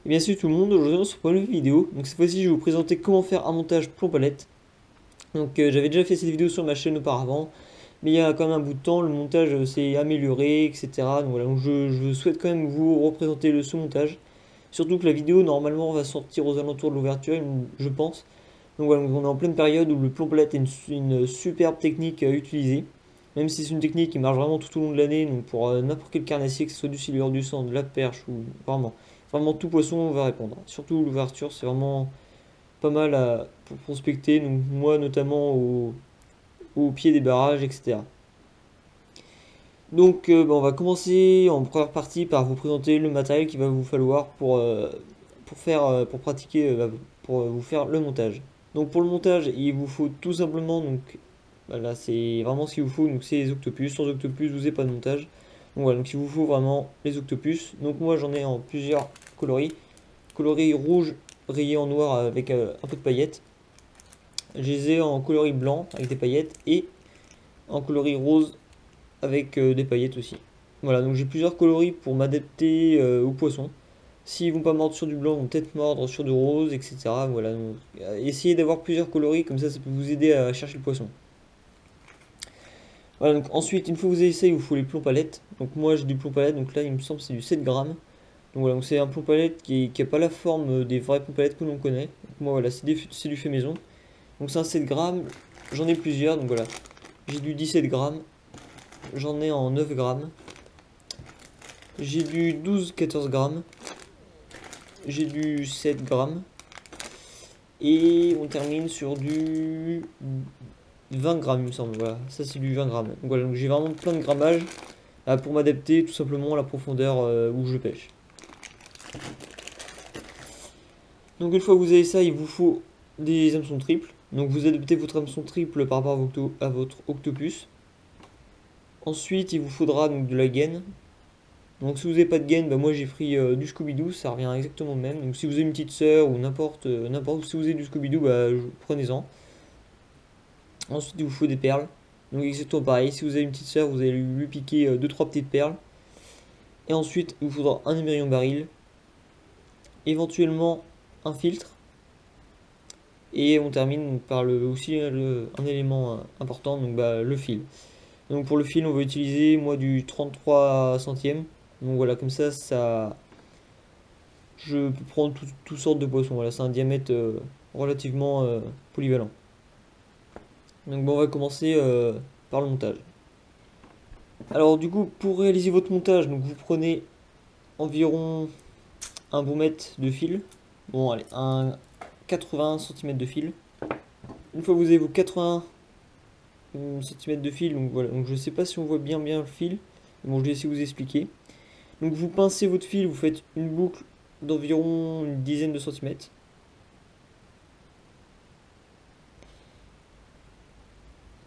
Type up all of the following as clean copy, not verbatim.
Et bien salut tout le monde, aujourd'hui on se retrouve pour une nouvelle vidéo. Donc cette fois-ci je vais vous présenter comment faire un montage plomb palette. Donc j'avais déjà fait cette vidéo sur ma chaîne auparavant, mais il y a quand même un bout de temps, le montage s'est amélioré, etc. Donc voilà, donc je souhaite quand même vous représenter ce montage. Surtout que la vidéo normalement va sortir aux alentours de l'ouverture, je pense. Donc voilà, donc on est en pleine période où le plomb palette est une superbe technique à utiliser. Même si c'est une technique qui marche vraiment tout au long de l'année, donc pour n'importe quel carnassier, que ce soit du silure, du sang, de la perche ou vraiment tout poisson va répondre. Surtout l'ouverture, c'est vraiment pas mal pour prospecter, donc moi notamment au pied des barrages, etc. Donc on va commencer en première partie par vous présenter le matériel qu'il va vous falloir pour pratiquer, pour vous faire le montage. Donc pour le montage, il vous faut tout simplement, donc voilà, c'est vraiment ce qu'il vous faut, donc c'est les octopus. Sans octopus, vous n'avez pas de montage. Donc voilà, donc il vous faut vraiment les octopus. Donc moi j'en ai en plusieurs coloris. Coloris rouge rayé en noir avec un peu de paillettes. Je les ai en coloris blanc avec des paillettes et en coloris rose avec des paillettes aussi. Voilà, donc j'ai plusieurs coloris pour m'adapter aux poissons. S'ils vont pas mordre sur du blanc, ils vont peut-être mordre sur du rose, etc. Voilà, donc essayez d'avoir plusieurs coloris, comme ça peut vous aider à chercher le poisson. Voilà, donc ensuite, une fois que vous avez ça, il vous faut les plombs palettes. Donc moi j'ai du plomb palette, donc là il me semble que c'est du 7 grammes. Donc voilà, donc c'est un plomb palette qui a pas la forme des vrais plombs palettes que l'on connaît. Donc moi voilà, c'est du fait maison. Donc c'est un 7 grammes, j'en ai plusieurs, donc voilà. J'ai du 17 grammes, j'en ai en 9 grammes. J'ai du 12-14 grammes, j'ai du 7 grammes. Et on termine sur du 20 grammes, il me semble. Voilà, ça c'est du 20 grammes. Donc voilà, donc j'ai vraiment plein de grammages pour m'adapter tout simplement à la profondeur où je pêche. Donc une fois que vous avez ça, il vous faut des hameçons triples. Donc vous adaptez votre hameçon triple par rapport à votre octopus. Ensuite, il vous faudra donc de la gaine. Donc si vous n'avez pas de gaine, bah moi j'ai pris du Scooby-Doo, ça revient exactement le même. Donc si vous avez une petite sœur ou n'importe, si vous avez du Scooby-Doo, bah prenez-en. Ensuite, il vous faut des perles. Donc exactement pareil, si vous avez une petite sœur, vous allez lui piquer deux trois petites perles. Et ensuite, il vous faudra un émerillon baril, éventuellement un filtre. Et on termine par aussi un élément important, donc le fil. Donc pour le fil, on va utiliser moi du 33 centièmes. Donc voilà, comme ça je peux prendre toutes sortes de poissons. Voilà, c'est un diamètre relativement polyvalent. Donc bon, on va commencer par le montage. Alors du coup, pour réaliser votre montage, donc vous prenez environ un bon mètre de fil. Bon, allez, un 80 cm de fil. Une fois que vous avez vos 80 cm de fil, donc voilà, donc je sais pas si on voit bien le fil. Bon, je vais essayer de vous expliquer. Donc vous pincez votre fil, vous faites une boucle d'environ une dizaine de centimètres.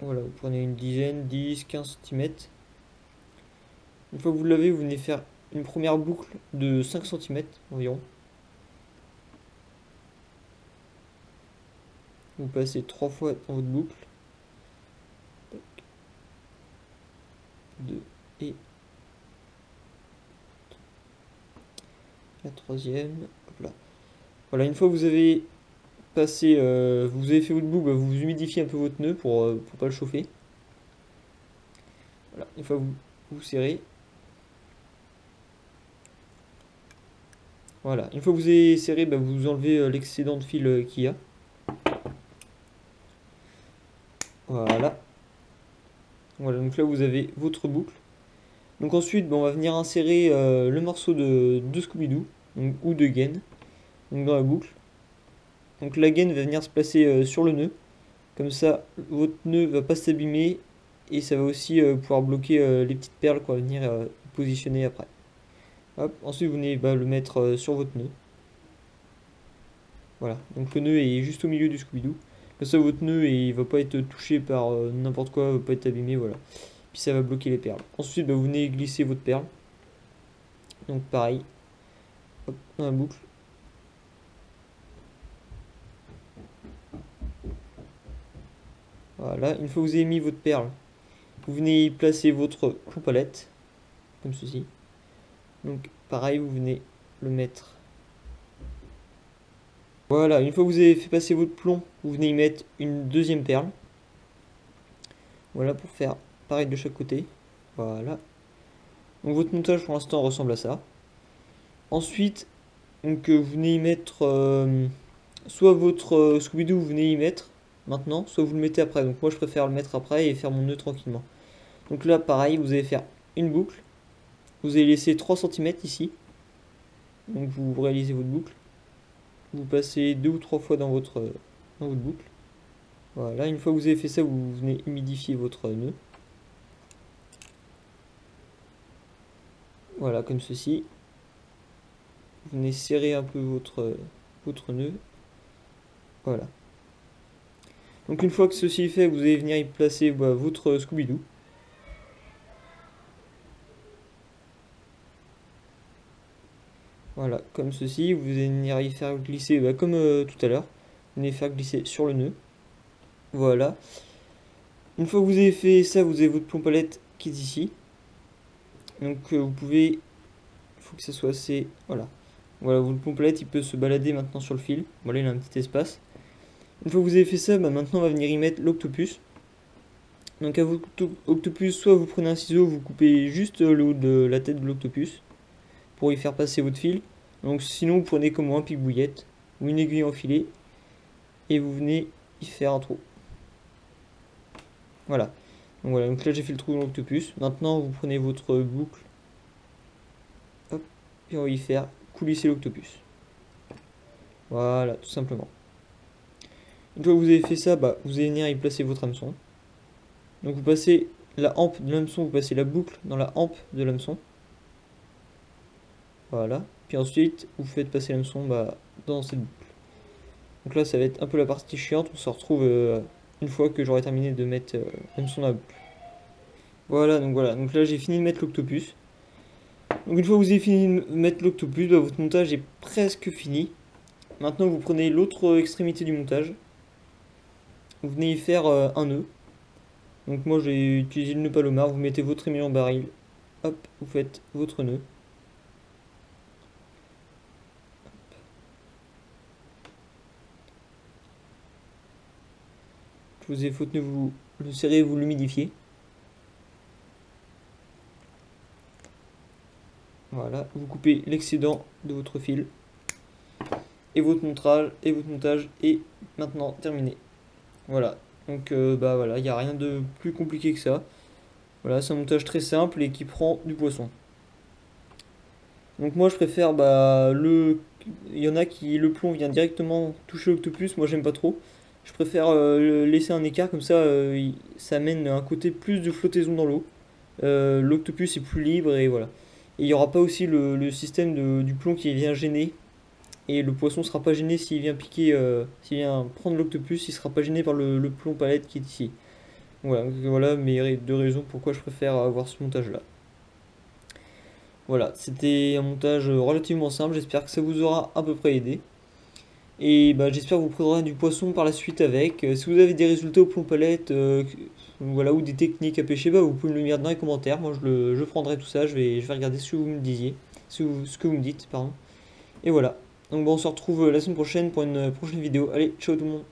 Voilà, vous prenez une dizaine, 10, 15 cm. Une fois que vous l'avez, vous venez faire une première boucle de 5 cm environ. Vous passez 3 fois dans votre boucle. 2 et la troisième. Hop là. Voilà, une fois que vous avez vous avez fait votre boucle, bah, vous humidifiez un peu votre nœud pour pas le chauffer. Voilà, une fois que vous serrez. Voilà, une fois que vous avez serré, bah, vous enlevez l'excédent de fil qu'il y a. Voilà. Voilà, donc là vous avez votre boucle. Donc ensuite, bah, on va venir insérer le morceau de Scooby-Doo ou de gaine donc dans la boucle. Donc la gaine va venir se placer sur le nœud. Comme ça, votre nœud va pas s'abîmer et ça va aussi pouvoir bloquer les petites perles qu'on va venir positionner après. Hop. Ensuite, vous venez le mettre sur votre nœud. Voilà, donc le nœud est juste au milieu du Scooby-Doo. Comme ça, votre nœud il va pas être touché par n'importe quoi, va pas être abîmé, voilà. Puis ça va bloquer les perles. Ensuite, vous venez glisser votre perle. Donc pareil, hop, dans la boucle. Voilà, une fois que vous avez mis votre perle, vous venez y placer votre plomb palette, comme ceci. Donc pareil, vous venez le mettre Voilà, une fois que vous avez fait passer votre plomb, vous venez y mettre une deuxième perle. Voilà, pour faire pareil de chaque côté. Voilà. Donc votre montage pour l'instant ressemble à ça. Ensuite, donc, vous venez y mettre soit votre Scooby-Doo, vous venez y mettre maintenant, soit vous le mettez après. Donc moi je préfère le mettre après et faire mon nœud tranquillement. Donc là pareil, vous allez faire une boucle. Vous allez laisser 3 cm ici. Donc vous réalisez votre boucle. Vous passez 2 ou 3 fois dans votre boucle. Voilà, une fois que vous avez fait ça, vous venez humidifier votre nœud. Voilà, comme ceci. Vous venez serrer un peu votre nœud. Voilà. Donc une fois que ceci est fait, vous allez venir y placer votre Scooby-Doo. Voilà, comme ceci. Vous allez venir y faire glisser comme tout à l'heure. Vous venez faire glisser sur le nœud. Voilà. Une fois que vous avez fait ça, vous avez votre plomb palette qui est ici. Donc vous pouvez... Il faut que ça soit assez... Voilà. Voilà, votre plomb palette, il peut se balader maintenant sur le fil. Voilà, il a un petit espace. Une fois que vous avez fait ça, maintenant on va venir y mettre l'octopus. Donc à votre octopus, soit vous prenez un ciseau, vous coupez juste le haut de la tête de l'octopus pour y faire passer votre fil. Donc sinon vous prenez comme moi un pic-bouillette ou une aiguille enfilée et vous venez y faire un trou. Voilà. Donc voilà, donc là j'ai fait le trou dans l'octopus. Maintenant vous prenez votre boucle, hop, et on va y faire coulisser l'octopus. Voilà, tout simplement. Une fois que vous avez fait ça, vous allez venir y placer votre hameçon. Donc vous passez la hampe de l'hameçon, vous passez la boucle dans la hampe de l'hameçon. Voilà. Puis ensuite, vous faites passer l'hameçon dans cette boucle. Donc là, ça va être un peu la partie chiante. On se retrouve une fois que j'aurai terminé de mettre l'hameçon dans la boucle. Voilà. Donc là, j'ai fini de mettre l'octopus. Donc une fois que vous avez fini de mettre l'octopus, votre montage est presque fini. Maintenant, vous prenez l'autre extrémité du montage. Vous venez y faire un nœud. Donc moi, j'ai utilisé le nœud palomar. Vous mettez votre émir en baril. Hop, vous faites votre nœud. Vous avez votre nœud, vous le serrez, vous l'humidifiez. Voilà, vous coupez l'excédent de votre fil. Et votre montage est maintenant terminé. Voilà, donc voilà, il n'y a rien de plus compliqué que ça. Voilà, c'est un montage très simple et qui prend du poisson. Donc moi je préfère il y en a qui le plomb vient directement toucher l'octopus, moi j'aime pas trop. Je préfère laisser un écart comme ça, ça amène un côté plus de flottaison dans l'eau. L'octopus est plus libre et voilà. Et il n'y aura pas aussi le système du plomb qui vient gêner. Et le poisson sera pas gêné s'il vient piquer, s'il vient prendre l'octopus, il sera pas gêné par le plomb palette qui est ici. Voilà mes 2 raisons pourquoi je préfère avoir ce montage là. Voilà, c'était un montage relativement simple, j'espère que ça vous aura à peu près aidé. Et j'espère que vous prendrez du poisson par la suite avec. Si vous avez des résultats au plomb palette voilà, ou des techniques à pêcher, vous pouvez me le dire dans les commentaires. Moi je prendrai tout ça, je vais regarder ce que vous me disiez, ce que vous me dites, pardon. Et voilà. Donc on se retrouve la semaine prochaine pour une prochaine vidéo. Allez, ciao tout le monde.